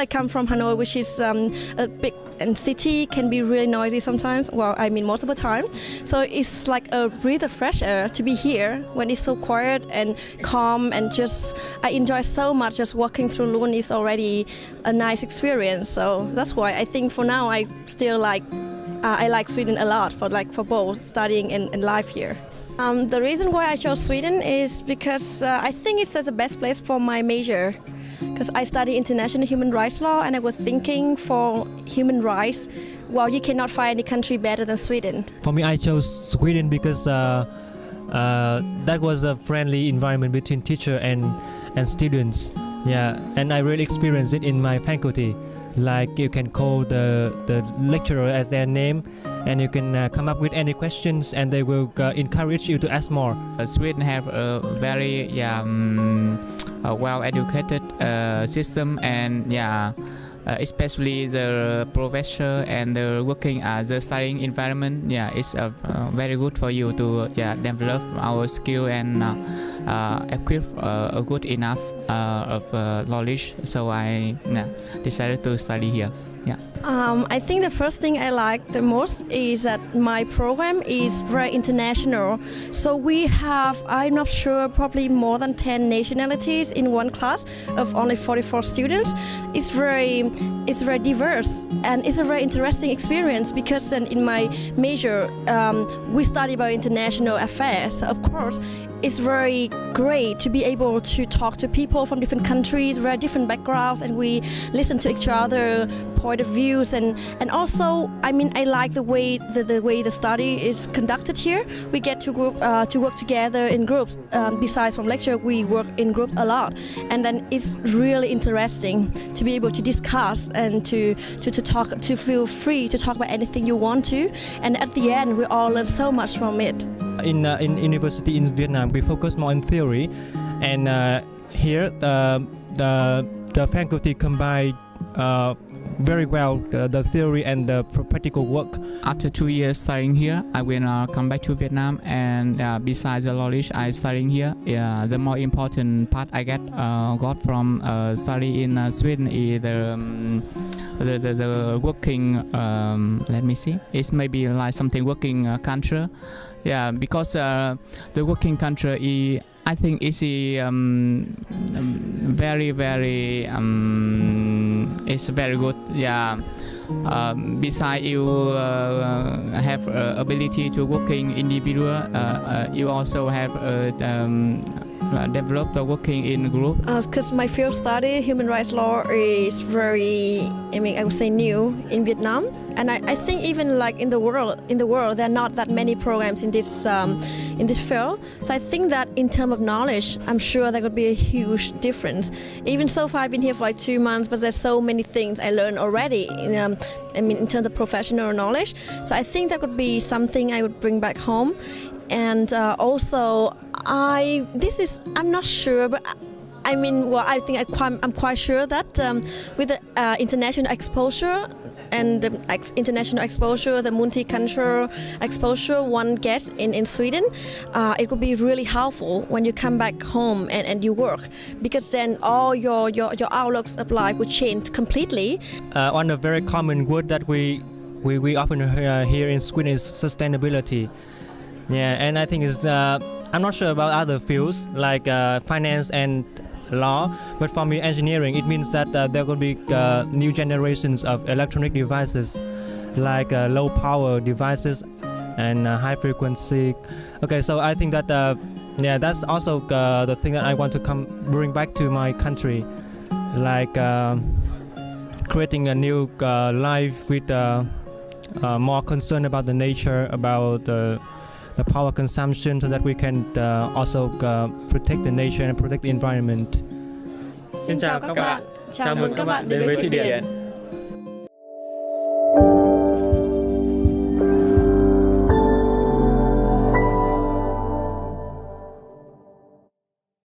I come from Hanoi, which is a big and city, can be really noisy sometimes. Well, I mean most of the time. So it's like a breath of fresh air to be here when it's so quiet and calm, and just I enjoy so much. Just walking through Lund is already a nice experience. So that's why I think for now I still like I like Sweden a lot for both studying and life here. The reason why I chose Sweden is because I think it's the best place for my major. Because I study international human rights law, and I was thinking for human rights, well, you cannot find any country better than Sweden. For me, I chose Sweden because that was a friendly environment between teacher and students. Yeah, and I really experienced it in my faculty. Like you can call the lecturer as their name, and you can come up with any questions, and they will encourage you to ask more. Sweden have a very well-educated system, and especially the professor and the working the studying environment. It's very good for you to develop our skill and equip a good enough of knowledge. So I decided to study here. I think the first thing I like the most is that my program is very international. So we have, I'm not sure, probably more than 10 nationalities in one class of only 44 students. It's very diverse, and it's a very interesting experience because then in my major we study about international affairs. So of course, it's very great to be able to talk to people from different countries, very different backgrounds, and we listen to each other point of views, and also I like the way the study is conducted here. We get to work together in groups. Besides from lecture, we work in groups a lot, and then it's really interesting to be able to discuss and to talk, to feel free to talk about anything you want to, and at the end we all learn so much from it. In university in Vietnam, we focus more on theory, and here the faculty combine very well the theory and the practical work. After 2 years studying here, I will come back to Vietnam, and besides the knowledge I studying here, the more important part I got from study in Sweden is the working. Let me see. It's maybe like something working culture. Because the working culture is, I think, is very it's very good. Besides you have ability to working individual, you also have develop the working in group. Because my field study, human rights law, is very, I would say, new in Vietnam, and I think even like in the world, there are not that many programs in this field. So I think that in terms of knowledge, I'm sure there could be a huge difference. Even so far, I've been here for like 2 months, but there's so many things I learned already. In terms of professional knowledge. So I think that would be something I would bring back home. And also, I'm not sure, but I think I'm quite sure that with the international exposure and the international exposure, the multicultural exposure one gets in Sweden, it would be really helpful when you come back home and you work, because then all your outlooks of life would change completely. One of the very common word that we often hear here in Sweden is sustainability. And I think it's I'm not sure about other fields like finance and law, but for me, engineering, it means that there will be new generations of electronic devices, like low power devices and high frequency. Okay, so I think that that's also the thing that I want to bring back to my country, like creating a new life with more concern about the nature, about the power consumption, so that we can also protect the nature and protect the environment. Xin chào các bạn. Chào mừng các bạn đến với Thụy Điển.